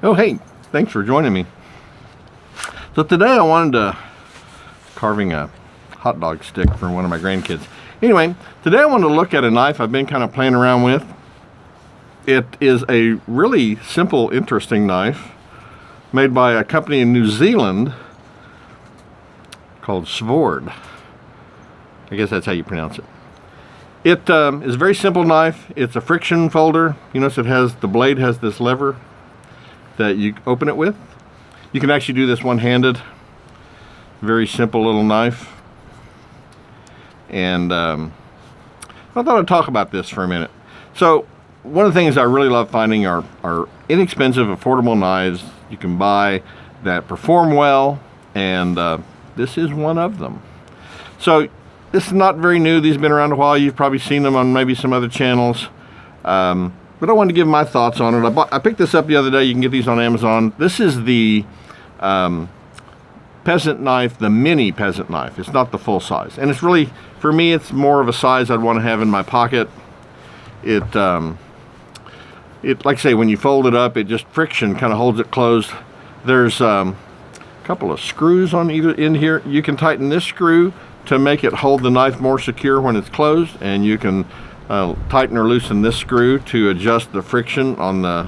Oh, hey, thanks for joining me. So today I wanted to carving a hot dog stick for one of my grandkids. Anyway, today I wanted to look at a knife I've been kind of playing around with. It is a really simple, interesting knife made by a company in New Zealand called Svord. I guess that's how you pronounce it. It is a very simple knife. It's a friction folder. You notice the blade has this lever that you open it with. You can actually do this one-handed. Very simple little knife. And I thought I'd talk about this for a minute. So one of the things I really love finding are inexpensive, affordable knives you can buy that perform well, and this is one of them. So this is not very new. These have been around a while. You've probably seen them on maybe some other channels. But I wanted to give my thoughts on it. I picked this up the other day. You can get these on Amazon. This is the peasant knife, the mini peasant knife. It's not the full size. And it's really, for me, it's more of a size I'd want to have in my pocket. It like I say, when you fold it up, it just friction kind of holds it closed. There's a couple of screws on either end here. You can tighten this screw to make it hold the knife more secure when it's closed, and you can tighten or loosen this screw to adjust the friction on the,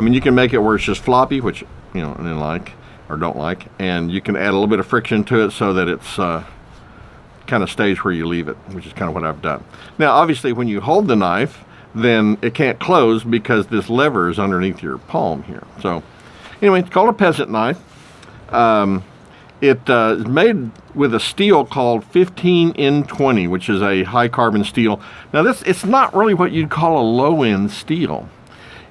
you can make it where it's just floppy, which, I didn't like or don't like, and you can add a little bit of friction to it so that it's kind of stays where you leave it, which is kind of what I've done. Now, obviously, when you hold the knife, then it can't close because this lever is underneath your palm here. So, anyway, it's called a peasant knife. It is made with a steel called 15N20, which is a high carbon steel. Now it's not really what you'd call a low end steel.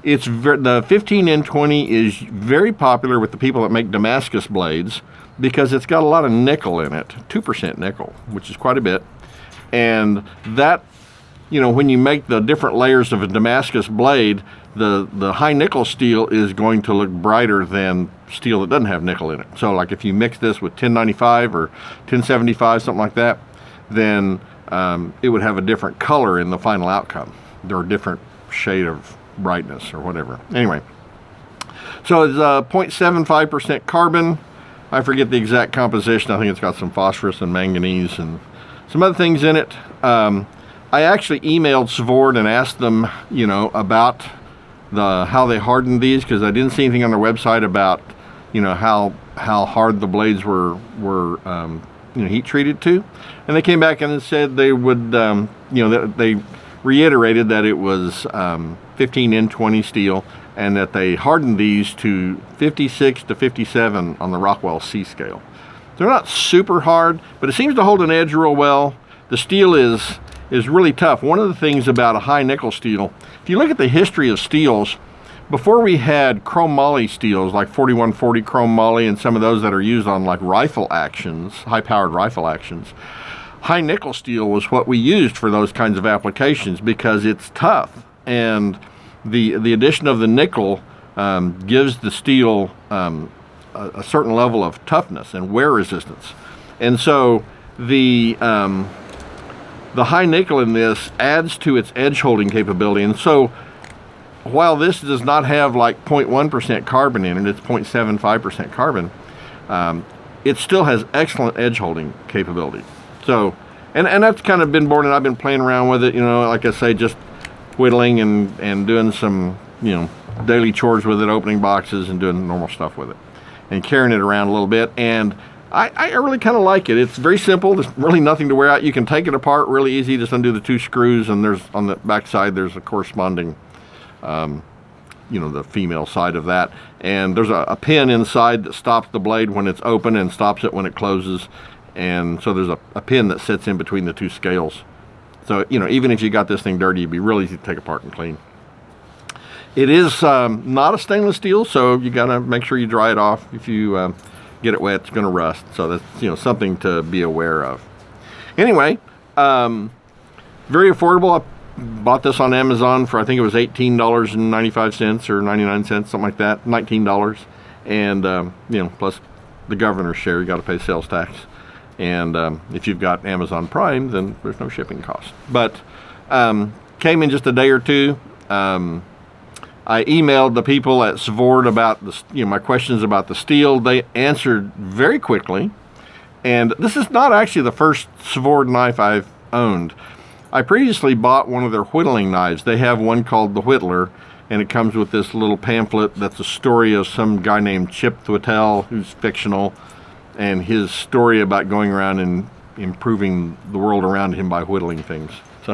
The 15N20 is very popular with the people that make Damascus blades because it's got a lot of nickel in it, 2% nickel, which is quite a bit. And that, when you make the different layers of a Damascus blade, the high nickel steel is going to look brighter than steel that doesn't have nickel in it. So like if you mix this with 1095 or 1075, something like that, then it would have a different color in the final outcome. There are different shade of brightness or whatever. Anyway, so it's 0.75% carbon. I forget the exact composition. I think it's got some phosphorus and manganese and some other things in it. I actually emailed Svord and asked them, about how they hardened these, because I didn't see anything on their website about, how hard the blades were heat treated to. And they came back and said they would, they reiterated that it was 15N20 steel, and that they hardened these to 56 to 57 on the Rockwell C scale. They're not super hard, but it seems to hold an edge real well. The steel is really tough. One of the things about a high nickel steel, if you look at the history of steels, before we had chrome moly steels like 4140 chrome moly and some of those that are used on like rifle actions, high-powered rifle actions, high nickel steel was what we used for those kinds of applications because it's tough, and the addition of the nickel gives the steel a certain level of toughness and wear resistance. And so the high nickel in this adds to its edge holding capability. And so while this does not have like 0.1% carbon in it, it's 0.75% carbon, it still has excellent edge holding capability. So, and that's kind of been born, and I've been playing around with it, like I say, just whittling and doing some, daily chores with it, opening boxes and doing normal stuff with it and carrying it around a little bit. And I really kind of like it. It's very simple. There's really nothing to wear out. You can take it apart really easy. Just undo the two screws, and there's on the back side there's a corresponding, the female side of that. And there's a pin inside that stops the blade when it's open and stops it when it closes. And so there's a pin that sits in between the two scales. So even if you got this thing dirty, it'd be really easy to take apart and clean. It is not a stainless steel, so you got to make sure you dry it off. If you get it wet, it's going to rust. So that's something to be aware of. Anyway, very affordable. I bought this on Amazon for, I think it was $18.95 or 99 cents, something like that, $19. And plus the governor's share, you got to pay sales tax. And if you've got Amazon Prime, then there's no shipping cost. But came in just a day or two. I emailed the people at Svord about my questions about the steel. They answered very quickly. And this is not actually the first Svord knife I've owned. I previously bought one of their whittling knives. They have one called the Whittler, and it comes with this little pamphlet that's a story of some guy named Chip Thwaitel, who's fictional, and his story about going around and improving the world around him by whittling things. So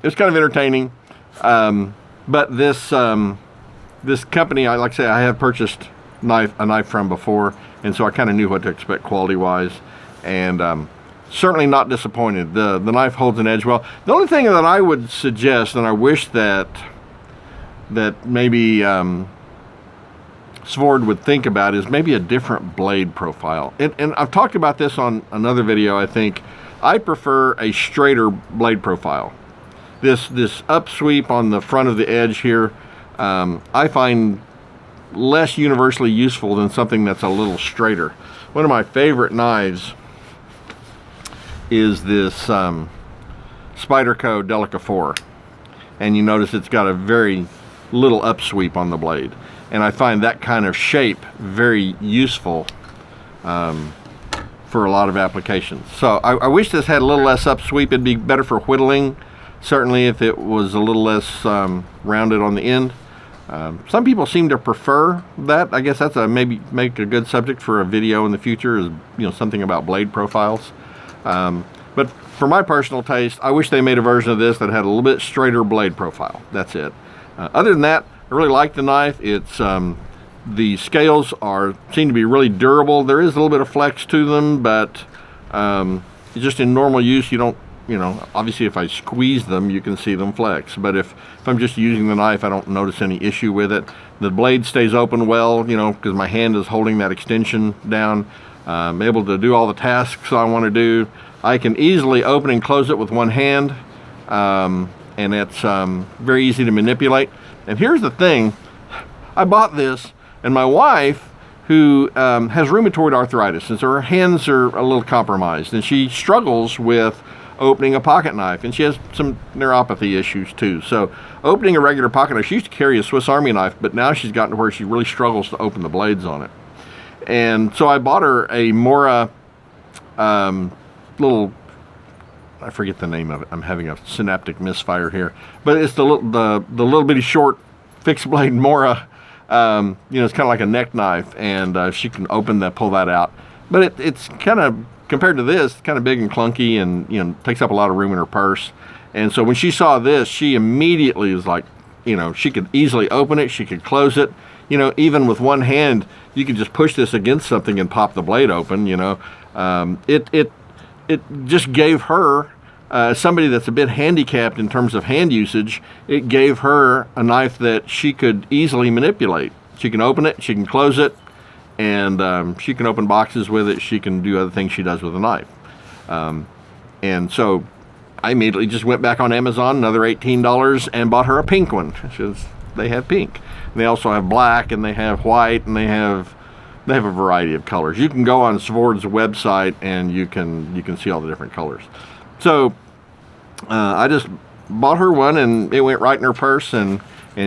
it's kind of entertaining. But this company, like I say, I have purchased a knife from before, and so I kind of knew what to expect quality-wise, and certainly not disappointed. The knife holds an edge well. The only thing that I would suggest, and I wish that maybe Svord would think about, is maybe a different blade profile. And I've talked about this on another video, I think. I prefer a straighter blade profile. This upsweep on the front of the edge here, I find less universally useful than something that's a little straighter. One of my favorite knives is this Spyderco Delica 4. And you notice it's got a very little upsweep on the blade. And I find that kind of shape very useful for a lot of applications. So I wish this had a little less upsweep. It'd be better for whittling, certainly if it was a little less rounded on the end. Some people seem to prefer that. I guess that's maybe make a good subject for a video in the future, is something about blade profiles. But for my personal taste, I wish they made a version of this that had a little bit straighter blade profile. That's it. Other than that, I really like the knife. It's the scales seem to be really durable. There is a little bit of flex to them, but just in normal use, you don't, obviously if I squeeze them, you can see them flex. But if I'm just using the knife, I don't notice any issue with it. The blade stays open well, because my hand is holding that extension down. I'm able to do all the tasks I want to do. I can easily open and close it with one hand, and it's very easy to manipulate. And here's the thing, I bought this, and my wife, who has rheumatoid arthritis, and so her hands are a little compromised, and she struggles with opening a pocket knife, and she has some neuropathy issues too. So opening a regular pocket knife, she used to carry a Swiss Army knife, but now she's gotten to where she really struggles to open the blades on it. And so I bought her a Mora little, I forget the name of it. I'm having a synaptic misfire here, but it's the little bitty short fixed blade Mora. It's kind of like a neck knife, and she can pull that out. But it's kind of, compared to this, kind of big and clunky, and takes up a lot of room in her purse. And so when she saw this, she immediately was like, she could easily open it, she could close it. Even with one hand, you could just push this against something and pop the blade open. It just gave her, somebody that's a bit handicapped in terms of hand usage, it gave her a knife that she could easily manipulate. She can open it, she can close it, and she can open boxes with it. She can do other things she does with a knife. And so I immediately just went back on Amazon, another $18, and bought her a pink one. They have pink. They also have black, and they have white, and they have a variety of colors. You can go on Svord's website, and you can see all the different colors. So I just bought her one, and it went right in her purse, and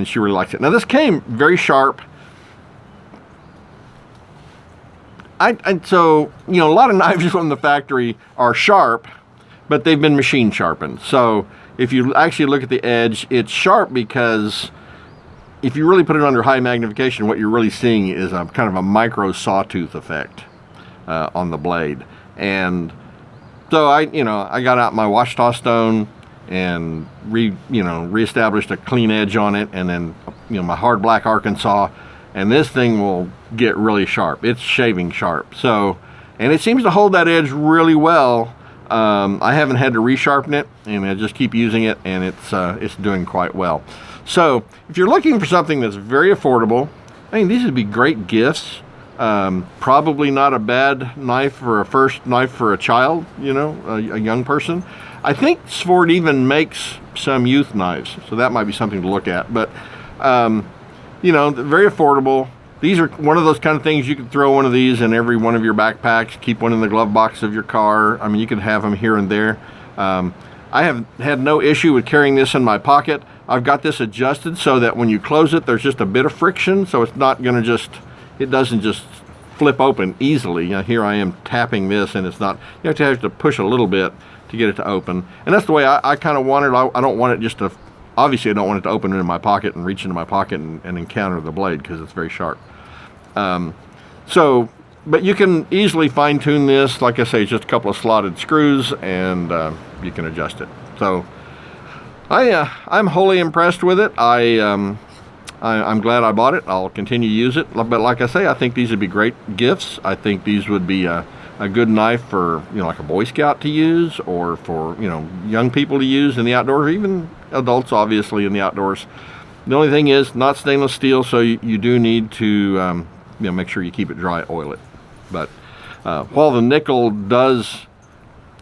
she really likes it. Now this came very sharp. So a lot of knives from the factory are sharp, but they've been machine sharpened. So if you actually look at the edge, it's sharp because if you really put it under high magnification, what you're really seeing is a kind of a micro sawtooth effect on the blade. And so I got out my Washita stone and reestablished a clean edge on it, and then my hard black Arkansas, and this thing will get really sharp. It's shaving sharp. So, and it seems to hold that edge really well. I haven't had to resharpen it, and I just keep using it, and it's doing quite well. So if you're looking for something that's very affordable, these would be great gifts. Probably not a bad knife for a first knife for a child, a young person. I think Svord even makes some youth knives, so that might be something to look at. But very affordable. These are one of those kind of things you could throw one of these in every one of your backpacks, keep one in the glove box of your car. You could have them here and there. I have had no issue with carrying this in my pocket. I've got this adjusted so that when you close it, there's just a bit of friction, so it's not going to it doesn't just flip open easily. Here I am tapping this, and it's not, you have to push a little bit to get it to open. And that's the way I kind of want it. I don't want it just to, obviously I don't want it to open in my pocket and reach into my pocket and encounter the blade, because it's very sharp. But you can easily fine tune this. Like I say, it's just a couple of slotted screws, and you can adjust it. So I'm wholly impressed with it. I'm glad I bought it. I'll continue to use it. But like I say, I think these would be great gifts. I think these would be a good knife for, like a Boy Scout to use, or for, young people to use in the outdoors, or even adults, obviously, in the outdoors. The only thing is, not stainless steel, so you do need to make sure you keep it dry, oil it. But while the nickel does,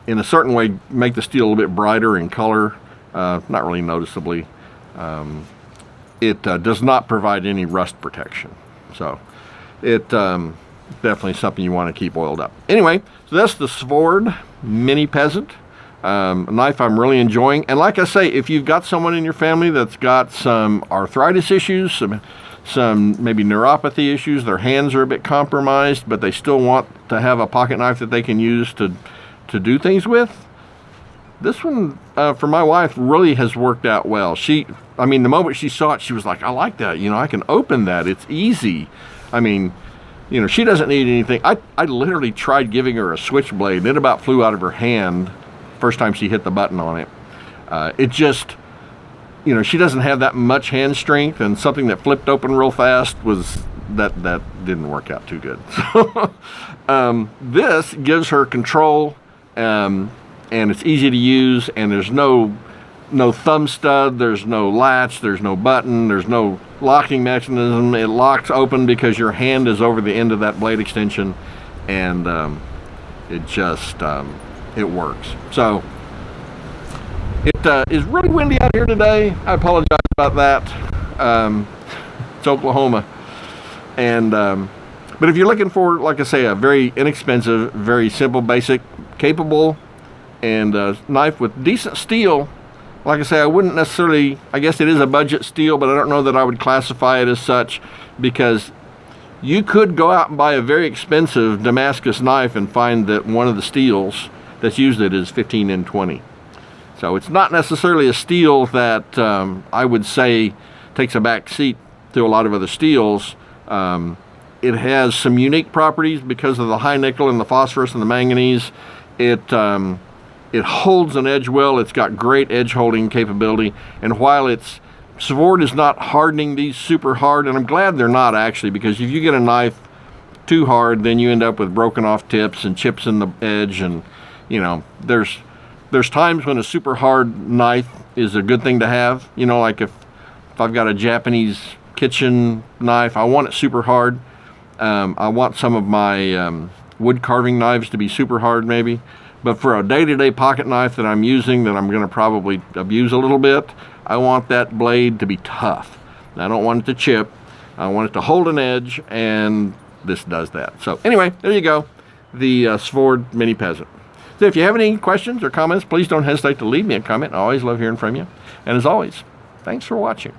in a certain way, make the steel a little bit brighter in color, not really noticeably, it does not provide any rust protection. So it definitely something you want to keep oiled up. Anyway, so that's the Svord Mini Peasant. A knife I'm really enjoying. And like I say, if you've got someone in your family that's got some arthritis issues, some maybe neuropathy issues, their hands are a bit compromised, but they still want to have a pocket knife that they can use to do things with, this one for my wife really has worked out well. The moment she saw it, she was like, I like that. I can open that. It's easy. She doesn't need anything. I literally tried giving her a switchblade, and it about flew out of her hand first time she hit the button on it. It just, she doesn't have that much hand strength, and something that flipped open real fast that didn't work out too good. So this gives her control, and it's easy to use, and there's no thumb stud, there's no latch, there's no button, there's no locking mechanism. It locks open because your hand is over the end of that blade extension, and it just it works. So it is really windy out here today. I apologize about that. It's Oklahoma, and but if you're looking for, like I say, a very inexpensive, very simple, basic, capable, and knife with decent steel, like I say, I wouldn't necessarily, I guess it is a budget steel, but I don't know that I would classify it as such, because you could go out and buy a very expensive Damascus knife and find that one of the steels that's used it is 15N20. So it's not necessarily a steel that I would say takes a back seat to a lot of other steels. It has some unique properties because of the high nickel and the phosphorus and the manganese. It holds an edge well. It's got great edge holding capability. And while Svord is not hardening these super hard, and I'm glad they're not, actually, because if you get a knife too hard, then you end up with broken off tips and chips in the edge. And there's times when a super hard knife is a good thing to have. Like if I've got a Japanese kitchen knife, I want it super hard. I want some of my wood carving knives to be super hard, maybe. But for a day-to-day pocket knife that I'm using, that I'm going to probably abuse a little bit, I want that blade to be tough. I don't want it to chip. I want it to hold an edge, and this does that. So anyway, there you go, the Svord Mini Peasant. So if you have any questions or comments, please don't hesitate to leave me a comment. I always love hearing from you. And as always, thanks for watching.